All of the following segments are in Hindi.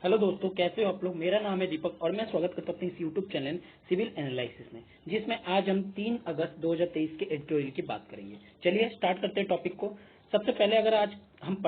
हेलो दोस्तों, कैसे हो आप लोग। मेरा नाम है दीपक और मैं स्वागत करता हूं इस यूट्यूब चैनल सिविल एनालिसिस में, जिसमें आज हम 3 अगस्त 2023 के एडिटोरियल की बात करेंगे। चलिए स्टार्ट करते हैं टॉपिक को। सबसे पहले अगर आज हम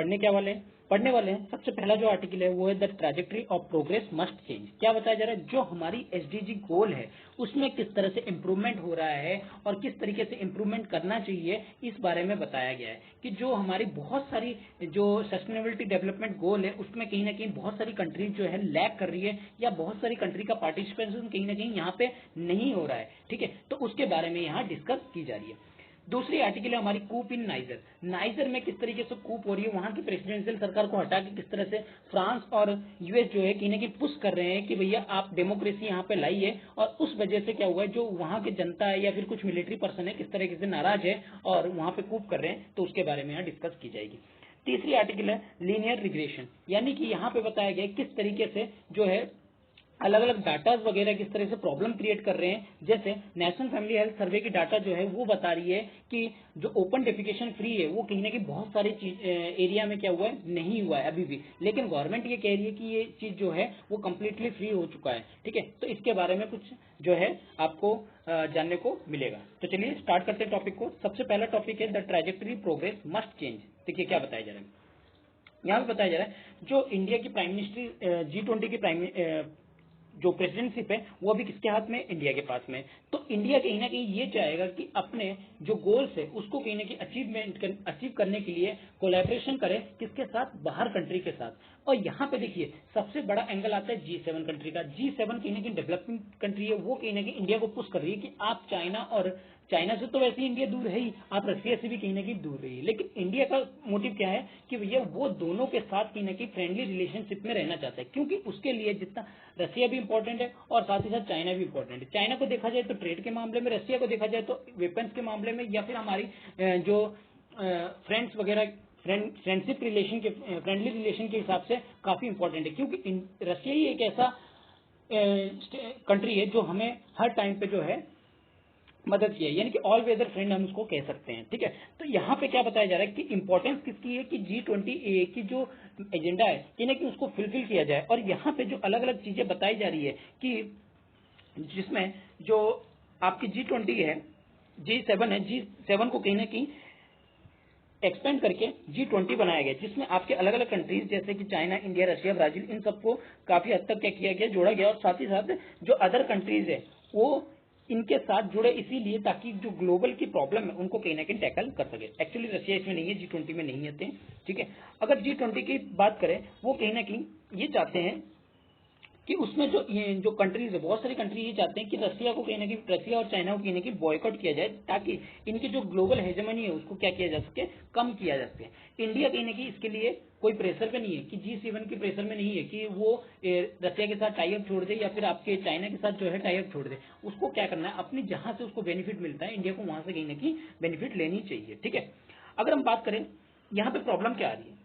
पढ़ने वाले हैं, सबसे पहला जो आर्टिकल है वो है the trajectory of progress must change. क्या बताया जा रहा है, जो हमारी एसडीजी गोल है उसमें किस तरह से इंप्रूवमेंट हो रहा है और किस तरीके से इंप्रूवमेंट करना चाहिए, इस बारे में बताया गया है कि जो हमारी बहुत सारी जो सस्टेनेबिलिटी डेवलपमेंट गोल है उसमें कहीं ना कहीं बहुत सारी कंट्रीज जो है लैग कर रही है, या बहुत सारी कंट्री का पार्टिसिपेशन कहीं ना कहीं यहाँ पे नहीं हो रहा है। ठीक है, तो उसके बारे में यहाँ डिस्कस की जा रही है। दूसरी आर्टिकल है हमारी कूप इन नाइजर। नाइजर में किस तरीके से कूप हो रही है, वहां की प्रेसिडेंशियल सरकार को हटा के किस तरह से फ्रांस और यूएस जो है कहीं ना कहीं पुश कर रहे हैं कि भैया आप डेमोक्रेसी यहाँ पे लाइए, और उस वजह से क्या हुआ है, जो वहां की जनता है या फिर कुछ मिलिट्री पर्सन है किस तरीके से नाराज है और वहां पे कूप कर रहे हैं, तो उसके बारे में यहाँ डिस्कस की जाएगी। तीसरी आर्टिकल है लीनियर रिग्रेशन, यानी कि यहाँ पे बताया गया किस तरीके से जो है अलग अलग डाटाज वगैरह किस तरह से प्रॉब्लम क्रिएट कर रहे हैं। जैसे नेशनल फैमिली हेल्थ सर्वे की डाटा जो है वो बता रही है कि जो ओपन डेफिकेशन फ्री है वो कहीं ना कहीं बहुत सारे एरिया में क्या हुआ है, नहीं हुआ है अभी भी, लेकिन गवर्नमेंट ये कह रही है कि ये चीज जो है वो कम्प्लीटली फ्री हो चुका है। ठीक है, तो इसके बारे में कुछ जो है आपको जानने को मिलेगा। तो चलिए स्टार्ट करते हैं टॉपिक को। सबसे पहला टॉपिक है the trajectory progress must change. देखिए क्या बताया जा रहा है, यहाँ पे बताया जा रहा है जो इंडिया की प्राइम मिनिस्ट्री G20 की प्राइम जो प्रेसिडेंटशिप है वो अभी किसके हाथ में, इंडिया के पास में। तो इंडिया कहीं ना कहीं ये चाहेगा कि अपने जो गोल्स है उसको कहीं ना कहीं अचीव करने के लिए कोलैबोरेशन करे, किसके साथ, बाहर कंट्री के साथ। और यहाँ पे देखिए सबसे बड़ा एंगल आता है G7 कंट्री का। G7 कहीं ना कहीं डेवलपिंग कंट्री है, वो कहीं ना कहीं इंडिया को पुश कर रही है कि आप चाइना से तो वैसे ही इंडिया दूर है ही, आप रशिया से भी कहीं ना कहीं दूर रही है। लेकिन इंडिया का मोटिव क्या है कि भैया वो दोनों के साथ कहीं ना कहीं फ्रेंडली रिलेशनशिप में रहना चाहता है, क्योंकि उसके लिए जितना रशिया भी इंपॉर्टेंट है और साथ ही साथ चाइना भी इंपॉर्टेंट है। चाइना को देखा जाए तो ट्रेड के मामले में, रशिया को देखा जाए तो वेपन्स के मामले में, या फिर हमारी जो फ्रेंड्स वगैरह फ्रेंडशिप रिलेशन के फ्रेंडली रिलेशन के हिसाब से काफी इंपॉर्टेंट है, क्योंकि रशिया ही एक ऐसा कंट्री है जो हमें हर टाइम पे जो है मदद किया, यानी कि ऑल वेदर फ्रेंड हम उसको कह सकते हैं। ठीक है, तो यहाँ पे क्या बताया जा रहा है कि इंपॉर्टेंस किसकी है कि G20 की जो एजेंडा है यानी कि उसको फुलफिल किया जाए। और यहाँ पे जो अलग अलग चीजें बताई जा रही है कि जिसमें जो आपकी G20 है, G7 है, G7 को कहीं ना कहीं एक्सपेंड करके G20 बनाया गया, जिसमें आपके अलग अलग कंट्रीज जैसे कि चाइना, इंडिया, रशिया, ब्राजील, इन सबको काफी हद तक क्या किया गया, जोड़ा गया। और साथ ही साथ जो अदर कंट्रीज है वो इनके साथ जुड़े, इसीलिए ताकि जो ग्लोबल की प्रॉब्लम है उनको कहीं ना कहीं टैकल कर सके। एक्चुअली रशिया इसमें नहीं है, G20 में नहीं आते हैं। ठीक है, अगर G20 की बात करें, वो कहीं ना कहीं ये चाहते हैं कि उसमें जो कंट्रीज है, बहुत सारी कंट्री ये चाहते हैं कि रशिया को कहीं ना कहीं, रशिया और चाइना को कहीं ना कहीं बॉयकॉट किया जाए, ताकि इनकी जो ग्लोबल हेजेमनी है उसको क्या किया जा सके, कम किया जा सके। इंडिया कहीं ना कहीं इसके लिए कोई प्रेशर पे नहीं है, कि G7 के प्रेशर में नहीं है कि वो रशिया के साथ टाई अप छोड़ दे या फिर आपके चाइना के साथ जो है टाई अप छोड़ दे। उसको क्या करना है, अपनी जहां से उसको बेनिफिट मिलता है इंडिया को वहां से कहीं ना कहीं बेनिफिट लेनी चाहिए। ठीक है, अगर हम बात करें यहाँ पे प्रॉब्लम क्या आ रही है,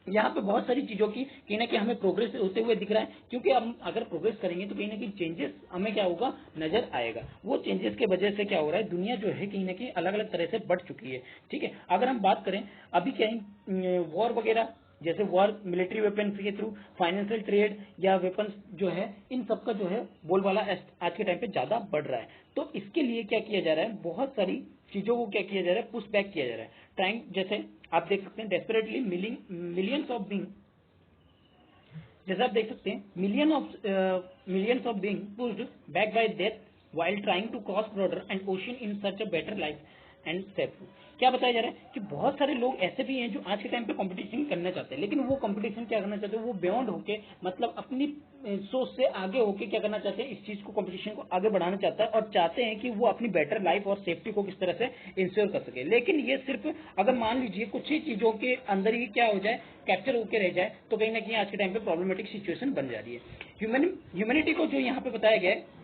यहाँ पे बहुत सारी चीजों की कहीं ना कहीं हमें प्रोग्रेस होते हुए दिख रहा है, क्योंकि हम अगर प्रोग्रेस करेंगे तो कहीं ना कहीं चेंजेस हमें क्या होगा, नजर आएगा। वो चेंजेस के वजह से क्या हो रहा है, दुनिया जो है कहीं ना कहीं अलग अलग तरह से बढ़ चुकी है। ठीक है, अगर हम बात करें अभी कहीं वॉर वगैरह, जैसे वॉर मिलिट्री वेपन्स के थ्रू, फाइनेंशियल ट्रेड या वेपन्स जो है, इन सबका जो है बोलबाला आज के टाइम पे ज्यादा बढ़ रहा है। तो इसके लिए क्या किया जा रहा है, बहुत सारी चीजों को क्या किया जा रहा है, पुश बैक किया जा रहा है। ट्राइंग, जैसे आप देख सकते हैं, डेस्परेटली मिलियंस ऑफ बीइंग, जैसे आप देख सकते हैं, millions of being pushed back by death while trying to cross border and ocean in search of better life and safe। क्या बताया जा रहा है कि बहुत सारे लोग ऐसे भी हैं जो आज के टाइम पे कंपटीशन करना चाहते हैं, लेकिन वो कंपटीशन क्या करना चाहते हैं, वो बियॉन्ड होके, मतलब अपनी सोच से आगे होके क्या करना चाहते हैं, इस चीज को, कंपटीशन को आगे बढ़ाना चाहता है, और चाहते हैं कि वो अपनी बेटर लाइफ और सेफ्टी को किस तरह से इंश्योर कर सके। लेकिन ये सिर्फ अगर मान लीजिए कुछ ही चीजों के अंदर ही क्या हो जाए, कैप्चर होकर रह जाए, तो कहीं ना कहीं आज के टाइम पे प्रॉब्लमेटिक सिचुएशन बन जा रही है। ह्यूमैनिटी को जो यहाँ पे बताया गया है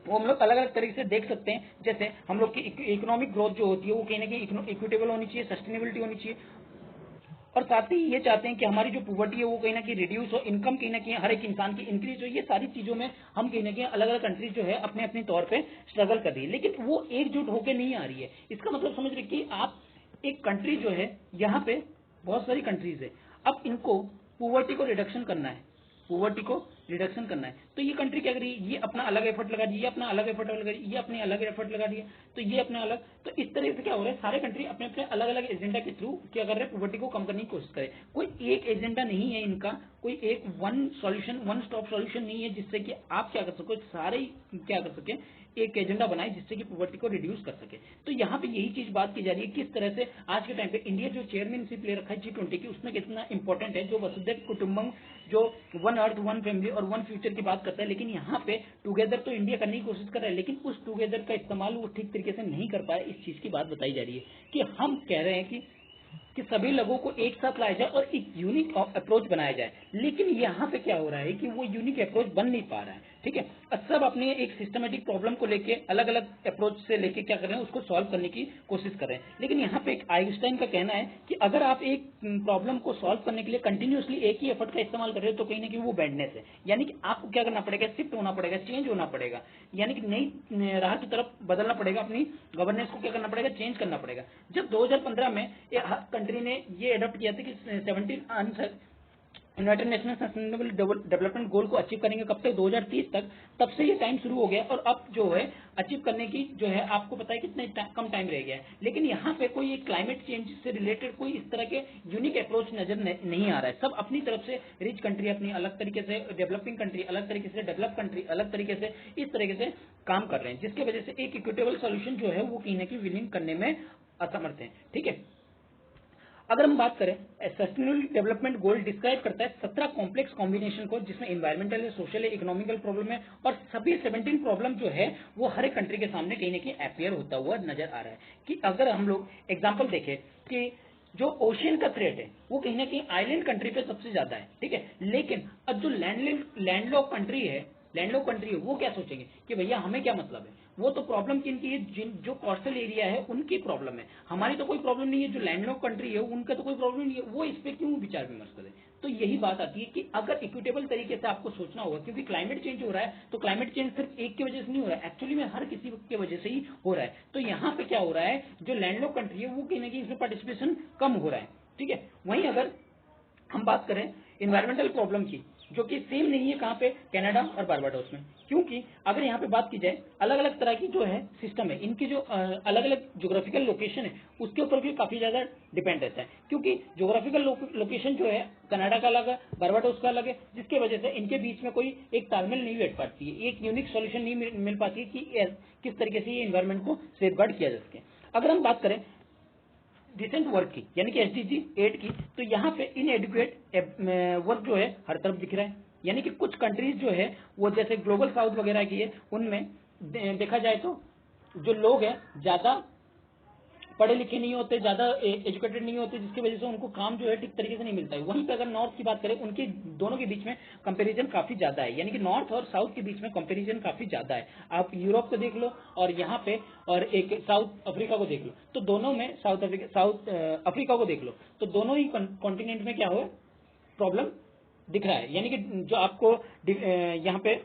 वो हम लोग अलग अलग तरीके से देख सकते हैं। जैसे हम लोग की इकोनॉमिक ग्रोथ जो होती है वो कहीं ना कहीं इक्विटेबल होनी चाहिए, सस्टेनेबिलिटी होनी चाहिए, और साथ ही ये चाहते हैं कि हमारी जो पॉवर्टी है वो कहीं ना कहीं रिड्यूस हो, इनकम कहीं ना कहीं हर एक इंसान की इंक्रीज हो। ये सारी चीजों में हम कहीं ना कहीं अलग अलग कंट्रीज जो है अपने अपने तौर पे स्ट्रगल कर रही है, लेकिन वो एकजुट होकर नहीं आ रही है। इसका मतलब समझ रहे कि आप एक कंट्री जो है, यहाँ पे बहुत सारी कंट्रीज है, अब इनको पुवर्टी को रिडक्शन करना है, पुवर्टी को रिडक्शन करना है, तो ये कंट्री क्या करी, ये अपना अलग एफर्ट लगा दिया, ये अपना अलग एफर्ट लगा दिया, ये अपने अलग एफर्ट लगा दिया, तो ये अपने अलग, तो इस तरह से क्या हो रहा है, सारे कंट्री अपने अपने अलग अलग एजेंडा के थ्रू क्या कर रहे हैं, पुवर्टी को कम करने की कोशिश करे। कोई एक एजेंडा नहीं है इनका, कोई एक one solution, one stop solution नहीं है जिससे कि आप क्या कर सको, सारे क्या कर सके, एक एजेंडा बनाए जिससे कि पुवर्टी को रिड्यूस कर सके। तो यहाँ पे यही चीज बात की जा रही है, किस तरह से आज के टाइम पे इंडिया जो चेयरमैनशिप ले रखा है G20 की, उसमें कितना इंपॉर्टेंट है, जो वसुधैव कुटुंबम, जो वन अर्थ वन फैमिली और वन फ्यूचर की बात करता है, लेकिन यहाँ पे टुगेदर तो इंडिया करने की कोशिश कर रहा है, लेकिन उस टुगेदर का इस्तेमाल वो ठीक तरीके से नहीं कर पाया। इस चीज की बात बताई जा रही है कि हम कह रहे हैं कि सभी लोगों को एक साथ लाया जाए और एक यूनिक अप्रोच बनाया जाए, लेकिन यहाँ पे क्या हो रहा है कि वो यूनिक अप्रोच बन नहीं पा रहा है। ठीक है, सब अपने एक सिस्टमेटिक प्रॉब्लम को लेके अलग अलग अप्रोच से लेके क्या कर रहे हैं, उसको सॉल्व करने की कोशिश कर रहे हैं। लेकिन यहाँ पे एक आइंस्टाइन का कहना है कि अगर आप एक प्रॉब्लम को सॉल्व करने के लिए कंटिन्यूसली एक ही एफर्ट का इस्तेमाल कर रहे हो तो कहीं ना कहीं वो बैडनेस है, यानी कि आपको क्या करना पड़ेगा, शिफ्ट होना पड़ेगा, चेंज होना पड़ेगा, यानी कि नई राह की तरफ बदलना पड़ेगा, अपनी गवर्नेंस को क्या करना पड़ेगा, चेंज करना पड़ेगा। जब 2015 में हर कंट्री ने ये अडॉप्ट किया था कि 17 United Nations sustainable development goal को अचीव करेंगे कब तक, 2030 तक, तब से ये टाइम शुरू हो गया और अब जो है अचीव करने की जो है आपको पता है कितने कम टाइम रह गया है। लेकिन यहाँ पे कोई क्लाइमेट चेंज से रिलेटेड कोई इस तरह के यूनिक अप्रोच नजर नहीं आ रहा है। सब अपनी तरफ से, रिच कंट्री अपनी अलग तरीके से, डेवलपिंग कंट्री अलग तरीके से, डेवलप कंट्री अलग तरीके से, इस तरीके से काम कर रहे हैं, जिसकी वजह से एक इक्विटेबल सोल्यूशन जो है वो कहीं ना कहीं विनिंग करने में असमर्थ है। ठीक है, अगर हम बात करें, सस्टेनेबल डेवलपमेंट गोल डिस्क्राइब करता है 17 कॉम्प्लेक्स कॉम्बिनेशन को, जिसमें इन्वायरमेंटल है, सोशल है, इकोनॉमिकल प्रॉब्लम है, और सभी 17 प्रॉब्लम जो है वो हर एक कंट्री के सामने कहीं ना कहीं अपियर होता हुआ नजर आ रहा है। कि अगर हम लोग एग्जाम्पल देखें कि जो ओशियन का थ्रेट है वो कहीं ना कहीं आइलैंड कंट्री पे सबसे ज्यादा है। ठीक है, लेकिन अब जो लैंडलॉक कंट्री है, वो क्या सोचेंगे कि भैया हमें क्या मतलब है, वो तो प्रॉब्लम किनकी है, जो कोस्टल एरिया है उनकी प्रॉब्लम है, हमारी तो कोई प्रॉब्लम नहीं है। जो लैंडलॉक कंट्री है उनका तो कोई प्रॉब्लम नहीं है, वो इस पे क्यों विचार विमर्श करें। तो यही बात आती है कि अगर इक्विटेबल तरीके से आपको सोचना होगा, क्योंकि क्लाइमेट चेंज हो रहा है, तो क्लाइमेट चेंज सिर्फ एक की वजह से नहीं हो रहा है, एक्चुअली में हर किसी की वजह से ही हो रहा है। तो यहाँ पे क्या हो रहा है, जो लैंडलॉक कंट्री है वो कहीं ना कहीं इसमें पार्टिसिपेशन कम हो रहा है। ठीक है, वहीं अगर हम बात करें इन्वायरमेंटल प्रॉब्लम की, जो कि सेम नहीं है कहाँ पे, कनाडा और बारबाडोस में, क्योंकि अगर यहाँ पे बात की जाए अलग अलग तरह की जो है सिस्टम है, इनकी जो अलग अलग ज्योग्राफिकल लोकेशन है उसके ऊपर भी काफी ज्यादा डिपेंड रहता है। क्योंकि ज्योग्राफिकल लोकेशन जो है कनाडा का अलग है, बारबाडोस का अलग है, जिसकी वजह से इनके बीच में कोई एक तालमेल नहीं बैठ पाती है, एक यूनिक सोल्यूशन नहीं मिल पाती है कि किस तरीके से ये एनवायरमेंट को सेफगार्ड किया जा सके। अगर हम बात करें रिसेंट वर्क की, यानी कि SDG 8 की, तो यहाँ पे इनएडिक्वेट वर्क जो है हर तरफ दिख रहा है। यानी कि कुछ कंट्रीज जो है वो जैसे ग्लोबल साउथ वगैरह की है, उनमें देखा जाए तो जो लोग हैं ज्यादा पढ़े लिखे नहीं होते, ज्यादा एजुकेटेड नहीं होते, जिसकी वजह से उनको काम जो है ठीक तरीके से नहीं मिलता है। वहीं पे अगर नॉर्थ की बात करें, उनके दोनों के बीच में कंपैरिजन काफी ज्यादा है, यानी कि नॉर्थ और साउथ के बीच में कंपैरिजन काफी ज्यादा है। आप यूरोप को देख लो और यहाँ पे और एक साउथ अफ्रीका को देख लो, तो दोनों में साउथ अफ्रीका को देख लो, तो दोनों ही कॉन्टिनेंट में क्या हो प्रॉब्लम दिख रहा है। यानी कि जो आपको यहाँ पे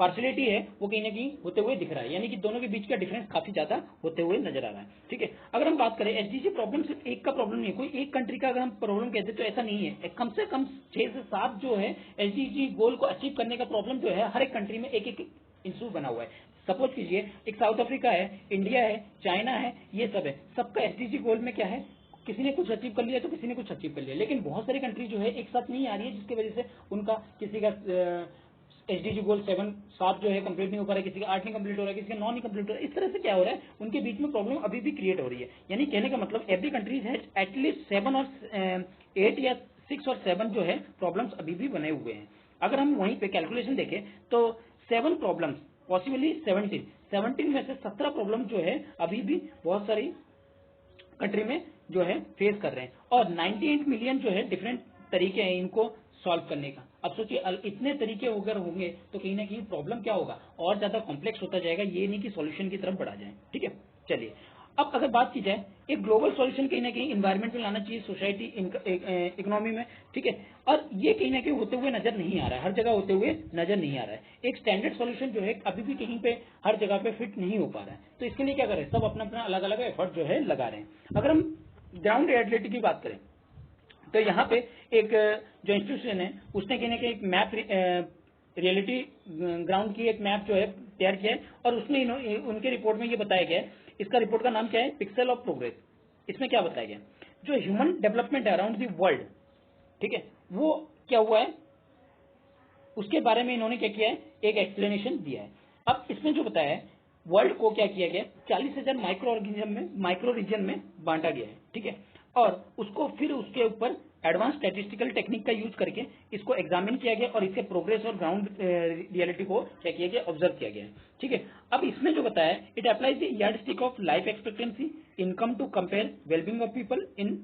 पार्शियलिटी है वो कहीं ना कहीं होते हुए दिख रहा है, यानी कि दोनों के बीच का डिफरेंस काफी ज्यादा होते हुए नजर आ रहा है। ठीक है, अगर हम बात करें SDG प्रॉब्लम सिर्फ एक का प्रॉब्लम नहीं है, कोई एक कंट्री का अगर हम प्रॉब्लम कहते तो ऐसा नहीं है, कम से कम 6 से 7 जो है SDG गोल को अचीव करने का प्रॉब्लम जो है हर एक कंट्री में एक एक इशू बना हुआ है। सपोज कीजिए एक साउथ अफ्रीका है, इंडिया है, चाइना है, ये सब है, सबका SDG गोल में क्या है, किसी ने कुछ अचीव कर लिया तो किसी ने कुछ अचीव कर लिया, लेकिन बहुत सारी कंट्री जो है एक साथ नहीं आ रही है, जिसकी वजह से उनका किसी का SDG गोल 7 जो है कंप्लीट नहीं हो पा रहा है, किसी का 8 नहीं कंप्लीट हो रहा है, किसी का 9 नहीं कंप्लीट हो रहा है। इस तरह से क्या हो रहा है, उनके बीच में प्रॉब्लम अभी भी क्रिएट हो रही है। यानी कहने का मतलब एवरी कंट्री हैज एटलीस्ट 7 और 8 या 6 और 7 जो है प्रॉब्लम्स अभी भी बने हुए हैं। अगर हम वहीं पे कैलकुलेशन देखें तो 7 प्रॉब्लम्स पॉसिबली 17 में से 17 प्रॉब्लम जो है अभी भी बहुत सारी कंट्री में जो है फेस कर रहे हैं, और 98 मिलियन जो है डिफरेंट तरीके हैं इनको सॉल्व करने का। अब सोचिए इतने तरीके अगर होंगे तो कहीं ना कहीं प्रॉब्लम क्या होगा, और ज्यादा कॉम्प्लेक्स होता जाएगा, ये नहीं कि सॉल्यूशन की तरफ बढ़ा जाए। ठीक है, चलिए अब अगर बात की जाए एक ग्लोबल सॉल्यूशन कहीं ना कहीं इन्वायरमेंट में लाना चाहिए, सोसाइटी इकोनॉमी में। ठीक है, और ये कहीं ना कहीं होते हुए नजर नहीं आ रहा है, हर जगह होते हुए नजर नहीं आ रहा है। एक स्टैंडर्ड सॉल्यूशन जो है अभी भी कहीं पे हर जगह पे फिट नहीं हो पा रहा है, तो इसके लिए क्या करें, सब अपना अपना अलग अलग एफर्ट जो है लगा रहे हैं। अगर हम ग्राउंड रियलिटी की बात करें, तो यहाँ पे एक जो इंस्टीट्यूशन है उसने कहने के एक मैप रियलिटी ग्राउंड की एक मैप जो है तैयार किया है, और उसमें उनके रिपोर्ट में ये बताया गया है, इसका रिपोर्ट का नाम क्या है, पिक्सल ऑफ प्रोग्रेस। इसमें क्या बताया गया, जो ह्यूमन डेवलपमेंट है अराउंड दी वर्ल्ड, ठीक है, वो क्या हुआ है उसके बारे में इन्होंने क्या किया है, एक एक्सप्लेनेशन दिया है। अब इसमें जो बताया है, वर्ल्ड को क्या किया गया, 40,000 माइक्रो रीजन में बांटा गया है, ठीक है, और उसको फिर उसके ऊपर एडवांस स्टैटिस्टिकल टेक्निक का यूज करके इसको एग्जामिन किया गया और इसके प्रोग्रेस और ग्राउंड रियलिटी को क्या किया गया, ऑब्जर्व किया गया है, ठीक है। अब इसमें जो बताया, it applies the yardstick of life expectancy income to compare wellbeing of people in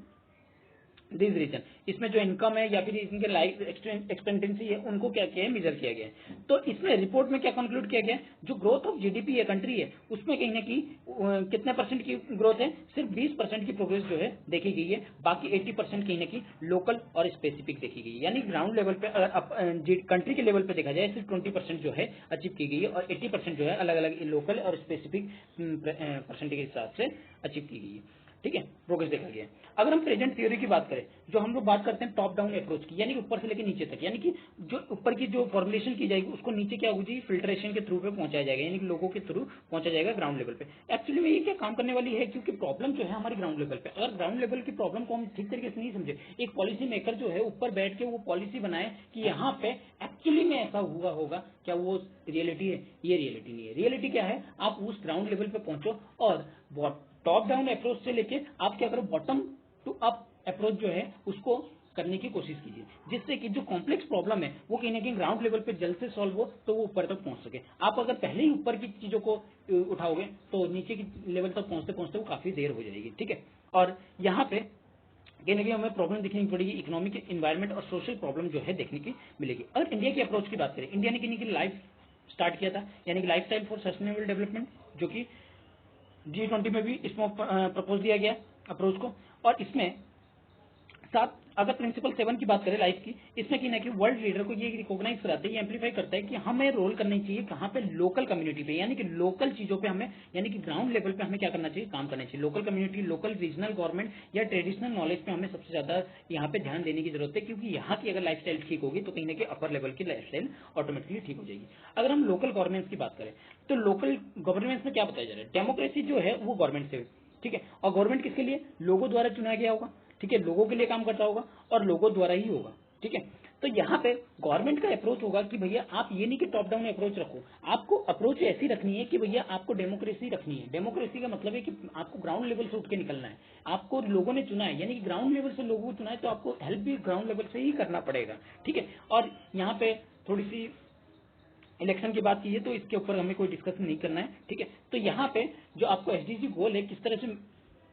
this region. इसमें जो इनकम है या फिर इनके लाइफ एक्सपेक्टेंसी है उनको क्या किया है, मेजर किया गया है। तो इसमें रिपोर्ट में क्या कंक्लूड किया गया, जो ग्रोथ ऑफ जीडीपी ये कंट्री है उसमें कहीं ना कहीं कितने परसेंट की ग्रोथ है, सिर्फ 20% की प्रोग्रेस जो है देखी गई है, बाकी 80% कहीं ना कहीं लोकल और स्पेसिफिक देखी गई है। यानी ग्राउंड लेवल पे अगर कंट्री के लेवल पे देखा जाए सिर्फ 20% जो है अचीव की गई है और 80% जो है अलग अलग लोकल और स्पेसिफिक परसेंटेज के हिसाब से अचीव की गई है, ठीक है, प्रोग्रेस देखा गया है। अगर हम प्रेजेंट थ्योरी की बात करें, जो हम लोग बात करते हैं टॉप डाउन अप्रोच की, यानी कि ऊपर से लेकर नीचे तक, यानी कि जो ऊपर की जो फॉर्मुलेशन की जाएगी उसको नीचे क्या होगी, फिल्ट्रेशन के थ्रू पे पहुंचाया जाएगा, यानी कि लोगों के थ्रू पहुंचा जाएगा ग्राउंड लेवल पे। एक्चुअली में ये क्या काम करने वाली है, क्योंकि प्रॉब्लम जो है हमारी ग्राउंड लेवल पे, अगर ग्राउंड लेवल की प्रॉब्लम को हम ठीक तरीके से नहीं समझे, एक पॉलिसी मेकर जो है ऊपर बैठ के वो पॉलिसी बनाए कि यहाँ पे एक्चुअली में ऐसा हुआ होगा, क्या वो रियलिटी है, ये रियलिटी नहीं है। रियलिटी क्या है, आप उस ग्राउंड लेवल पे पहुंचो और टॉप डाउन अप्रोच से लेके आप क्या करो, बॉटम टू अप अप्रोच जो है उसको करने की कोशिश कीजिए, जिससे कि जो कॉम्प्लेक्स प्रॉब्लम है वो कहीं ना कहीं ग्राउंड लेवल पे जल्द से सॉल्व हो, तो वो ऊपर तक पहुंच सके। आप अगर पहले ही ऊपर की चीजों को उठाओगे तो नीचे की लेवल तक पहुंचते पहुंचते वो काफी देर हो जाएगी, ठीक है। और यहाँ पे कहीं ना कहीं हमें प्रॉब्लम देखने की पड़ेगी, इकोनॉमिक, एनवायरमेंट और सोशल प्रॉब्लम जो है देखने की मिलेगी। अगर इंडिया की अप्रोच की बात करें, इंडिया ने कहीं लाइफ स्टार्ट किया था, यानी कि life style for sustainable development, जो कि G20 में भी इसमें प्रपोज दिया गया अप्रोच को। और इसमें साथ अगर प्रिंसिपल 7 की बात करें लाइफ की, इसमें कि ना कि वर्ल्ड लीडर को ये रिकॉग्नाइज कराते हैं, ये एम्पलीफाई करता है कि हमें रोल करना चाहिए कहाँ पे, लोकल कम्युनिटी पे, यानी कि लोकल चीजों पे हमें, यानी कि ग्राउंड लेवल पे हमें क्या करना चाहिए, काम करना चाहिए। Local community, local regional government या ट्रेडिशनल नॉलेज पे हमें सबसे ज्यादा यहाँ पे ध्यान देने की जरूरत है, क्योंकि यहाँ की अगर लाइफ स्टाइल ठीक होगी तो कहीं ना कहीं अपर लेवल की लाइफ स्टाइल ऑटोमेटिकली ठीक हो जाएगी। अगर हम लोकल गवर्नेंस की बात करें तो लोकल गवर्नेंस में क्या बताया जा रहा है, डेमोक्रेसी जो है वो गवर्नमेंट से, ठीक है, और गवर्नमेंट किसके लिए, लोगों द्वारा चुना गया होगा, ठीक है, लोगों के लिए काम करता होगा और लोगों द्वारा ही होगा, ठीक है। तो यहाँ पे गवर्नमेंट का अप्रोच होगा कि भैया आप ये नहीं कि टॉप डाउन अप्रोच रखो, आपको अप्रोच ऐसी रखनी है कि भैया आपको डेमोक्रेसी रखनी है। डेमोक्रेसी का मतलब है कि आपको ग्राउंड लेवल से उठ के निकलना है, आपको लोगों ने चुना है, यानी कि ग्राउंड लेवल से लोगों को चुना है, तो आपको हेल्प भी ग्राउंड लेवल से ही करना पड़ेगा, ठीक है। और यहाँ पे थोड़ी सी इलेक्शन की बात की है तो इसके ऊपर हमें कोई डिस्कशन नहीं करना है, ठीक है। तो यहाँ पे जो आपको एसडीजी गोल है किस तरह से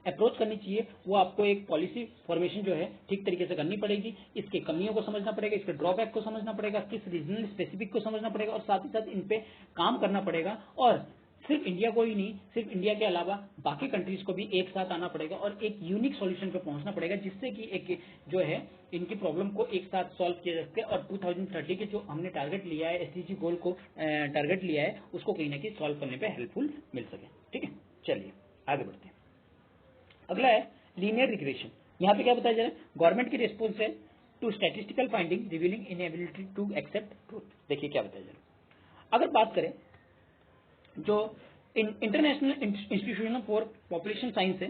अप्रोच करनी चाहिए, वो आपको एक पॉलिसी फॉर्मेशन जो है ठीक तरीके से करनी पड़ेगी, इसके कमियों को समझना पड़ेगा, इसके ड्रॉबैक को समझना पड़ेगा, किस रीजनल स्पेसिफिक को समझना पड़ेगा और साथ ही साथ इन पे काम करना पड़ेगा। और सिर्फ इंडिया को ही नहीं, सिर्फ इंडिया के अलावा बाकी कंट्रीज को भी एक साथ आना पड़ेगा और एक यूनिक सॉल्यूशन पे पहुंचना पड़ेगा, जिससे कि एक जो है इनकी प्रॉब्लम को एक साथ सॉल्व किया जा सके और 2030 के जो हमने टारगेट लिया है, एसडीजी गोल को टारगेट लिया है, उसको कहीं ना कहीं सॉल्व करने पे हेल्पफुल मिल सके, ठीक है। चलिए आगे बढ़ते हैं। अगला है लीनियर रिग्रेशन। यहाँ पे क्या बताया जा रहा है, गवर्नमेंट की रिस्पॉन्स है to statistical finding revealing inability to accept truth. देखिए क्या बताया जा रहा है। अगर बात करें जो international institution for population science है,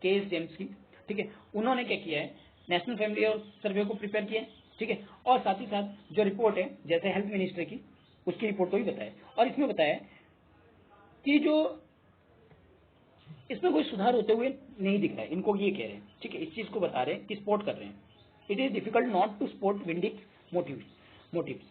केएस जेम्स की, ठीक है, उन्होंने क्या किया है, नेशनल फैमिली और सर्वे को प्रिपेयर किया है, ठीक है, और साथ ही साथ जो रिपोर्ट है जैसे हेल्थ मिनिस्टर की, उसकी रिपोर्ट को भी बताया और इसमें बताया कि जो इसमें कोई सुधार होते हुए नहीं दिख रहा है, इनको ये कह रहे हैं, ठीक है, इस चीज को बता रहे हैं कि स्पॉट कर रहे हैं, it is difficult not to spot विंडिक्स मोटिव्स।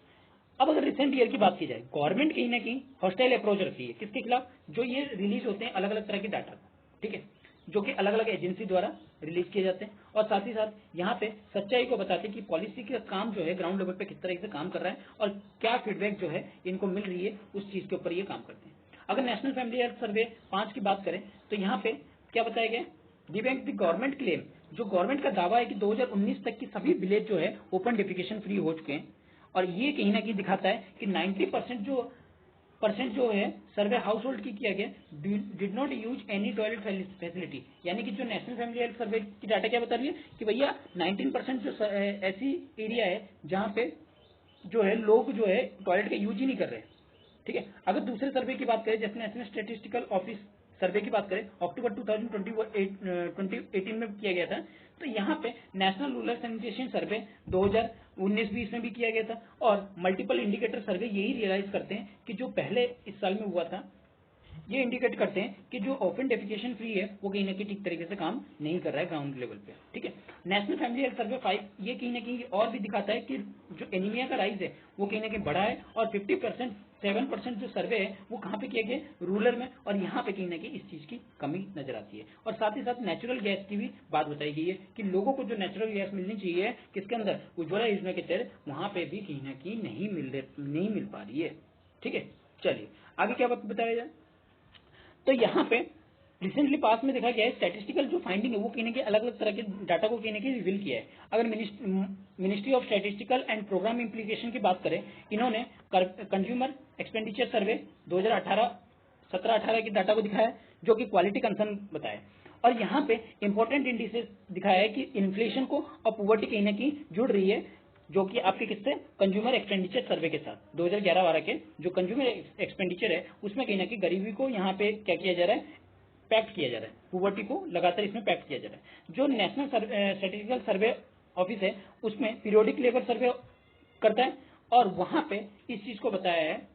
अब अगर रिसेंट ईयर की बात की जाए, गवर्नमेंट कहीं ना कहीं हॉस्टाइल अप्रोच रखती है किसके खिलाफ, जो ये रिलीज होते हैं अलग अलग तरह के डाटा, ठीक है, जो कि अलग अलग एजेंसी द्वारा रिलीज किए जाते हैं और साथ ही साथ यहाँ पे सच्चाई को बताते हैं कि पॉलिसी का काम जो है ग्राउंड लेवल पे किस तरह से काम कर रहा है और क्या फीडबैक जो है इनको मिल रही है, उस चीज के ऊपर ये काम करते हैं। अगर नेशनल फैमिली हेल्थ सर्वे 5 की बात करें तो यहाँ पे क्या बताया गया, डिबैंक द गवर्नमेंट क्लेम, जो गवर्नमेंट का दावा है कि 2019 तक की सभी विलेज जो है ओपन डिफिकेशन फ्री हो चुके हैं और ये कहीं ना कहीं दिखाता है कि 90% जो परसेंट जो है सर्वे हाउस होल्ड की किया गया, did not use any toilet facility, यानी कि जो नेशनल फैमिली हेल्थ सर्वे की डाटा क्या बता रही है कि भैया 19% जो ऐसी एरिया है जहाँ पे जो है लोग जो है टॉयलेट का यूज ही नहीं कर रहे। ठीक है, अगर दूसरे सर्वे की बात करें, जैसे नेशनल स्टैटिस्टिकल ऑफिस सर्वे की बात करें, अक्टूबर 2018 में किया गया था, तो यहाँ पे नेशनल रूरल सैनिटेशन सर्वे 2019-20 में भी किया गया था। और मल्टीपल इंडिकेटर सर्वे यही रियलाइज करते हैं कि जो पहले इस साल में हुआ था, ये इंडिकेट करते हैं कि जो ओपन डेफिकेशन फ्री है वो कहीं ना कहीं ठीक तरीके से काम नहीं कर रहा है ग्राउंड लेवल पे। ठीक है, नेशनल फैमिली हेल्थ सर्वे 5 ये कहीं ना कहीं और भी दिखाता है कि जो एनीमिया का राइज है वो कहीं ना कहीं बढ़ा है, और 50% 7% जो सर्वे है वो कहाँ पे किया गया, रूरल में, और यहाँ पे कहीं ना कहीं इस चीज की कमी नजर आती है। और साथ ही साथ नेचुरल गैस की भी बात बताई गई है कि लोगों को जो नेचुरल गैस मिलनी चाहिए किसके अंदर, उज्ज्वला योजना के तहत, वहां पे भी कहीं ना कहीं नहीं मिल पा रही है। ठीक है, चलिए आगे क्या बताया जाए। तो यहाँ पे रिसेंटली पास में देखा गया है, स्टैटिस्टिकल जो फाइंडिंग है वो कहीं ना कहीं अलग अलग तरह के डाटा को कहीं ना कहीं रिवील किया है। अगर ministry of statistical and programme implication की बात करें, इन्होंने कंज्यूमर एक्सपेंडिचर सर्वे 2017-18 की डाटा को दिखाया है, जो कि क्वालिटी कंसर्न बताया, और यहाँ पे इंपॉर्टेंट इंडिसेस दिखाया है कि इन्फ्लेशन को और पुवर्टी कहीं ना कहीं जुड़ रही है, जो कि आपके किससे, कंज्यूमर एक्सपेंडिचर सर्वे के साथ 2011-12 के जो कंज्यूमर एक्सपेंडिचर है उसमें कहीं ना कहीं गरीबी को यहाँ पे क्या किया जा रहा है, पैक्ट किया जा रहा है, पुवर्टी को लगातार इसमें पैक्ट किया जा रहा है। जो नेशनल स्टैटिस्टिकल सर्वे ऑफिस है उसमें पीरियोडिक लेबर सर्वे करता है, और वहां पे इस चीज को बताया है,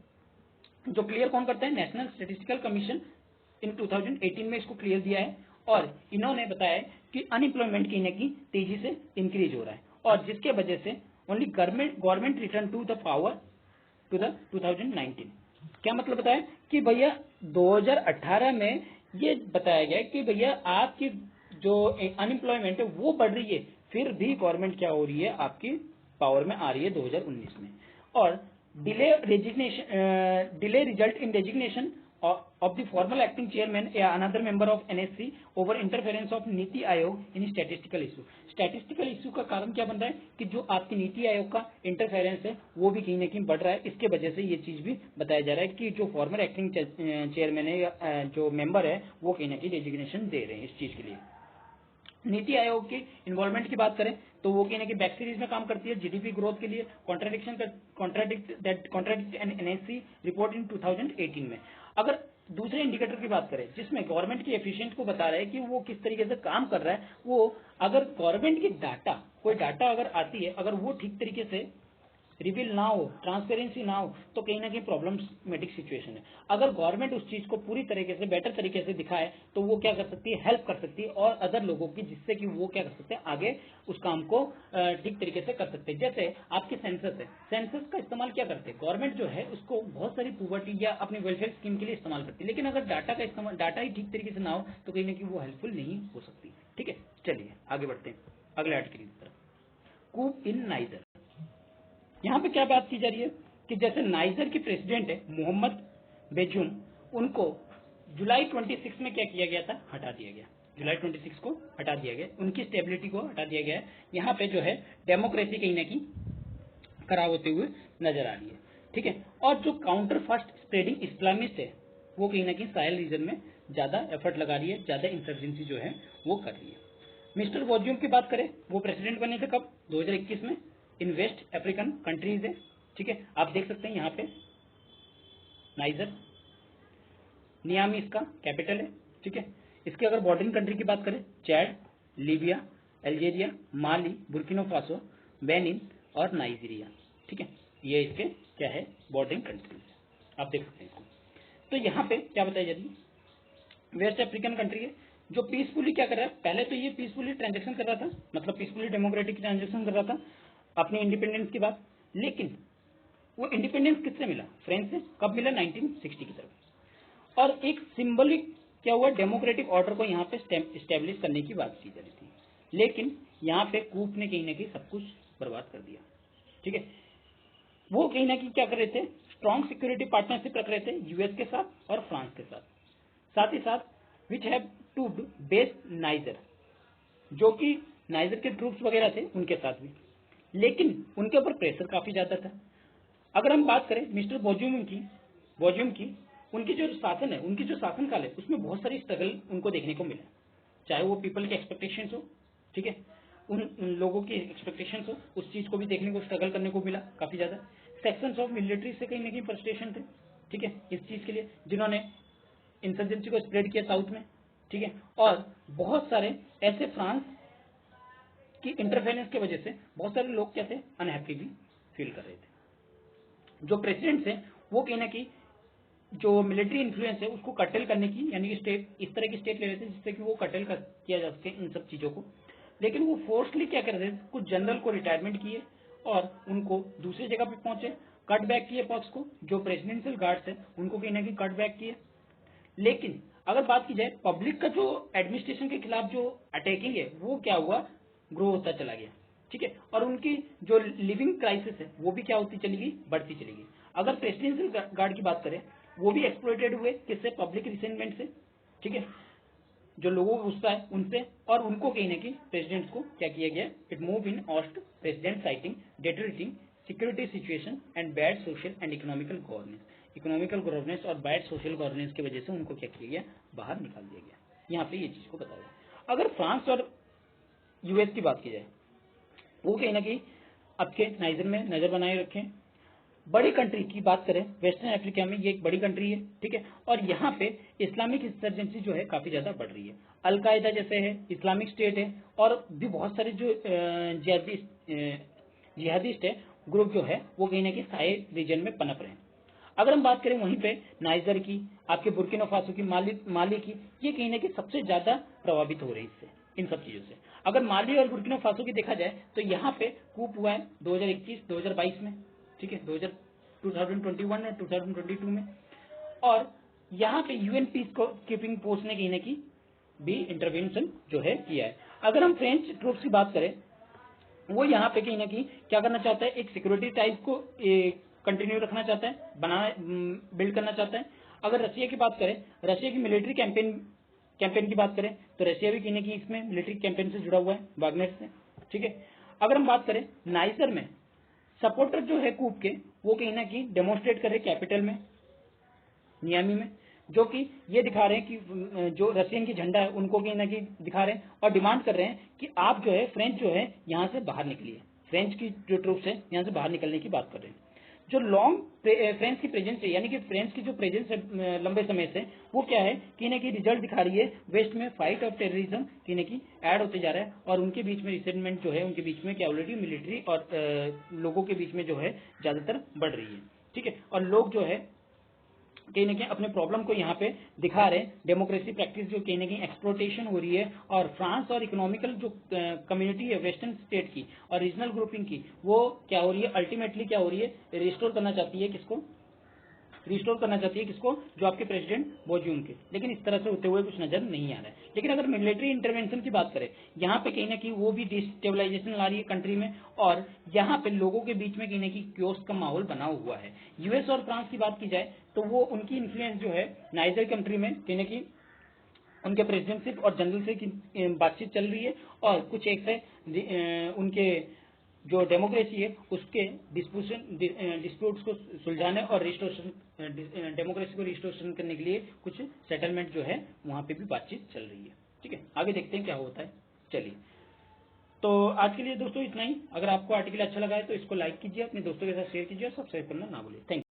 जो क्लियर कौन करता है, नेशनल स्टैटिस्टिकल कमीशन इन 2018 में इसको क्लियर दिया है, और इन्होंने बताया कि अनएम्प्लॉयमेंट कहीं ना कहीं तेजी से इंक्रीज हो रहा है, और जिसके वजह से only government return to the power to the 2019। क्या मतलब बताया कि भैया 2018 में ये बताया गया कि भैया आपकी जो अनएम्प्लॉयमेंट है वो बढ़ रही है, फिर भी गवर्नमेंट क्या हो रही है, आपकी पावर में आ रही है 2019 में। और delay result in designation of the formal acting chairman या another member of NSC over interference of NITI Aayog in statistical issue। Statistical issue का कारण क्या बन रहा है कि जो आपकी नीति आयोग का इंटरफेरेंस है वो भी कहीं ना कहीं बढ़ रहा है। इसके वजह से ये चीज भी बताया जा रहा है कि जो फॉर्मर एक्टिंग चेयरमैन है या जो मेंबर है वो कहीं ना कहीं डेजिग्नेशन दे रहे हैं इस चीज के लिए। नीति आयोग की इन्वॉल्वमेंट की बात करें तो वो कहीं ना कहीं बैक सीरीज में काम करती है जीडीपी ग्रोथ के लिए, कॉन्ट्राडिक्ट एंड एनएससी रिपोर्ट इन 2018 में। अगर दूसरे इंडिकेटर की बात करें जिसमें गवर्नमेंट की एफिशिएंट को बता रहा है कि वो किस तरीके से काम कर रहा है, वो अगर गवर्नमेंट की डाटा कोई डाटा अगर आती है, अगर वो ठीक तरीके से रिवील ना हो, ट्रांसपेरेंसी ना हो, तो कहीं ना कहीं प्रॉब्लमेटिक सिचुएशन है। अगर गवर्नमेंट उस चीज को पूरी तरीके से बेटर तरीके से दिखाए तो वो क्या कर सकती है, हेल्प कर सकती है और अदर लोगों की, जिससे कि वो क्या कर सकते हैं, आगे उस काम को ठीक तरीके से कर सकते हैं। जैसे आपके सेंसस है, सेंसस का इस्तेमाल क्या करते हैं गवर्नमेंट जो है उसको बहुत सारी पुवर्टी या अपनी वेलफेयर स्कीम के लिए इस्तेमाल करती है, लेकिन अगर डाटा ही ठीक तरीके से ना हो तो कहीं ना कहीं वो हेल्पफुल नहीं हो सकती। ठीक है, चलिए आगे बढ़ते हैं अगले आर्टिकल की तरफ। कूप इन नाइजर। यहाँ पे क्या बात की जा रही है कि जैसे नाइजर के प्रेसिडेंट है मोहम्मद बेजूम, उनको जुलाई 26 में क्या किया गया था, हटा दिया गया। जुलाई 26 को हटा दिया गया, उनकी स्टेबिलिटी को हटा दिया गया है। यहाँ पे जो है डेमोक्रेसी कहीं ना कहीं खराब होते हुए नजर आ रही है। ठीक है, और जो काउंटर फास्ट स्प्रेडिंग इस्लामिस्ट है वो कहीं ना कहीं साहेल रीजन में ज्यादा एफर्ट लगा रही है, ज्यादा इंसर्जेंसी जो है वो कर रही है। मिस्टर वॉज्यूम की बात करें, वो प्रेसिडेंट बने थे कब, 2021 में। इन वेस्ट अफ्रीकन कंट्रीज है। ठीक है, आप देख सकते हैं यहाँ पे नाइजर, नियामी इसका कैपिटल है। ठीक है, इसके अगर बॉर्डरिंग कंट्री की बात करें, चैड, लीबिया, अल्जेरिया, माली, बुर्किनो फासो, बेनिन और नाइजीरिया। ठीक है, ये इसके क्या है, बॉर्डरिंग कंट्रीज, आप देख सकते हैं इसको। तो यहाँ पे क्या बताई जाती है, वेस्ट अफ्रीकन कंट्री है जो पीसफुली क्या कर रहा है, पहले तो ये पीसफुली ट्रांजेक्शन कर रहा था, मतलब पीसफुली डेमोक्रेटिक ट्रांजेक्शन कर रहा था अपनी इंडिपेंडेंस की बात, लेकिन वो इंडिपेंडेंस किससे मिला, फ्रेंच से। कब मिला, 1960 की तरफ। और एक सिंबलिक क्या हुआ, डेमोक्रेटिक ऑर्डर को यहाँ पे स्टेब्लिश करने की बात की जा रही थी, लेकिन यहाँ पे कूप ने कहीं ना कहीं सब कुछ बर्बाद कर दिया। ठीक है, वो कहीं ना कहीं क्या कर रहे थे, स्ट्रॉन्ग सिक्योरिटी पार्टनरशिप रख रहे थे यूएस के साथ और फ्रांस के साथ ही साथ which have to base Niger, जो कि नाइजर के ट्रूप्स वगैरह थे उनके साथ भी, लेकिन उनके ऊपर प्रेशर काफी ज्यादा था। अगर हम बात करें मिस्टर बोजूम की, बॉजियम की उनकी जो शासन है, उनकी जो शासनकाल है, उसमें बहुत सारी स्ट्रगल उनको देखने को मिला, चाहे वो पीपल के एक्सपेक्टेशंस हो, ठीक है, उन लोगों की एक्सपेक्टेशंस हो, उस चीज को भी देखने को, स्ट्रगल करने को मिला काफी ज्यादा। सेक्शंस ऑफ मिलिट्री से कहीं ना कहीं फ्रस्ट्रेशन थे, ठीक है, इस चीज के लिए, जिन्होंने इंसर्जेंसी को स्प्रेड किया साउथ में, ठीक है। और बहुत सारे ऐसे फ्रांस की इंटरफेरेंस की वजह से बहुत सारे लोग क्या थे, अनहैप्पी भी फील कर रहे थे। जो प्रेसिडेंट्स है वो कहीं ना कहीं जो मिलिट्री इन्फ्लुएंस है उसको कर्टेल करने की, यानी कि स्टेप, इस तरह की स्टेप ले रहे थे जिससे कि वो कर्टेल किया जा सके इन सब चीजों को। लेकिन वो फोर्सली क्या कर रहे थे, कुछ जनरल को रिटायरमेंट किए और उनको दूसरी जगह पे पहुंचे, कट बैक किए पक्ष को, जो प्रेसिडेंशियल गार्ड्स है उनको कहीं ना कहीं कट बैक किए। लेकिन अगर बात की जाए पब्लिक का, जो एडमिनिस्ट्रेशन के खिलाफ जो अटैकिंग है वो क्या हुआ, ग्रो होता चला गया, ठीक है। और उनकी जो लिविंग क्राइसिस है वो भी क्या होती चली गई, बढ़ती चली गई। अगर प्रेसिडेंशियल गार्ड की बात करें, वो भी एक्सप्लॉइटेड हुए, किससे, पब्लिक रिसेंटमेंट से, ठीक है, जो लोगों को गुस्सा है उनसे, और उनको कहीं ना कहीं प्रेसिडेंट को क्या किया गया, it move in oust president citing deteriorating security situation and bad social and economical governance और बैड सोशल गवर्नेंस की वजह से उनको क्या किया गया, बाहर निकाल दिया गया। यहाँ पे ये चीज को बताया। अगर फ्रांस और यूएस की बात की जाए, वो कहीं ना कहीं अब के नाइजर में नजर बनाए रखें। बड़ी कंट्री की बात करें, वेस्टर्न अफ्रीका में ये एक बड़ी कंट्री है, ठीक है, और यहाँ पे इस्लामिक इंसर्जेंसी जो है काफी ज्यादा बढ़ रही है। अलकायदा जैसे है, इस्लामिक स्टेट है, और भी बहुत सारे जो जिहादिस्ट है ग्रुप जो है वो कहीं ना कहीं साहेल रीजन में पनप रहे हैं। अगर हम बात करें वहीं पे नाइजर की, आपके बुर्किना फासो की, माली की, ये कहीं ना कहीं सबसे ज्यादा प्रभावित हो रही है इससे, इन सब चीजों से। अगर माली और बुर्किना फासो की देखा जाए तो यहाँ पे कूप हुआ है 2021-2022 में, ठीक है, 2021 और 2022 में। और यहाँ पे यूएन पीस कीपिंग फोर्स ने कहीं ना कहीं भी इंटरवेंशन जो है किया है। अगर हम फ्रेंच ट्रूप्स की बात करें, वो यहाँ पे कहीं ना कहीं क्या करना चाहता है, एक सिक्योरिटी टाइप को कंटिन्यू रखना चाहता है, बिल्ड करना चाहता है। अगर रशिया की बात करें, रशिया की मिलिट्री कैंपेन की बात करें तो रशिया भी कहीं ना कहीं इसमें मिलिट्री कैंपेन से जुड़ा हुआ है, वागनर से, ठीक है। अगर हम बात करें नाइजर में, सपोर्टर जो है कूप के, वो कहीं ना कहीं डेमोन्स्ट्रेट कर रहे कैपिटल में, नियामी में, जो कि ये दिखा रहे हैं कि जो रशियन की झंडा है उनको कहीं ना कहीं दिखा रहे हैं और डिमांड कर रहे हैं कि आप जो है फ्रेंच जो है यहाँ से बाहर निकलिए, फ्रेंच की जो ट्रूप्स है यहाँ से बाहर निकलने की बात कर रहे हैं। जो लॉन्ग फ्रेंच की प्रेजेंस है, यानी कि फ्रेंच की जो प्रेजेंस है लंबे समय से, वो क्या है कि ना कि रिजल्ट दिखा रही है, वेस्ट में फाइट ऑफ टेररिज्म की ना कि ऐड होते जा रहा है, और उनके बीच में रिसेंटमेंट जो है, उनके बीच में क्या ऑलरेडी मिलिट्री और लोगों के बीच में जो है ज्यादातर बढ़ रही है, ठीक है। और लोग जो है कहीं ना कहीं अपने प्रॉब्लम को यहाँ पे दिखा रहे हैं, डेमोक्रेसी प्रैक्टिस जो कहीं ना कहीं एक्सप्लोटेशन हो रही है, और फ्रांस और इकोनॉमिकल जो कम्युनिटी है वेस्टर्न स्टेट की और रीजनल ग्रुपिंग की, वो क्या हो रही है, अल्टीमेटली क्या हो रही है, रिस्टोर करना चाहती है किसको, रिस्टोर करना चाहती है किसको, जो आपके प्रेसिडेंट बोजूम के। लेकिन इस तरह से होते हुए कुछ नजर नहीं आ रहा है। लेकिन अगर मिलिट्री इंटरवेंशन की बात करें, यहाँ पे कहीं ना कहीं वो भी डिस्टेबलाइजेशन ला रही है कंट्री में, और यहाँ पे लोगों के बीच में कहीं ना कहीं क्योस का माहौल बना हुआ है। यूएस और फ्रांस की बात की जाए तो वो उनकी इन्फ्लुएंस जो है नाइजर कंट्री में कहीं ना कहीं उनके प्रेसिडेंटशिप और जनरल से की बातचीत चल रही है, और कुछ एक है उनके जो डेमोक्रेसी है उसके डिस्प्यूट्स को सुलझाने और रिस्टोरेशन, डेमोक्रेसी को रिस्टोरेशन करने के लिए कुछ सेटलमेंट जो है वहां पे भी बातचीत चल रही है, ठीक है। आगे देखते हैं क्या होता है। चलिए, तो आज के लिए दोस्तों इतना ही। अगर आपको आर्टिकल अच्छा लगा है तो इसको लाइक कीजिए, अपने दोस्तों के साथ शेयर कीजिए और सब्सक्राइब करना ना भूलिए। Thank you.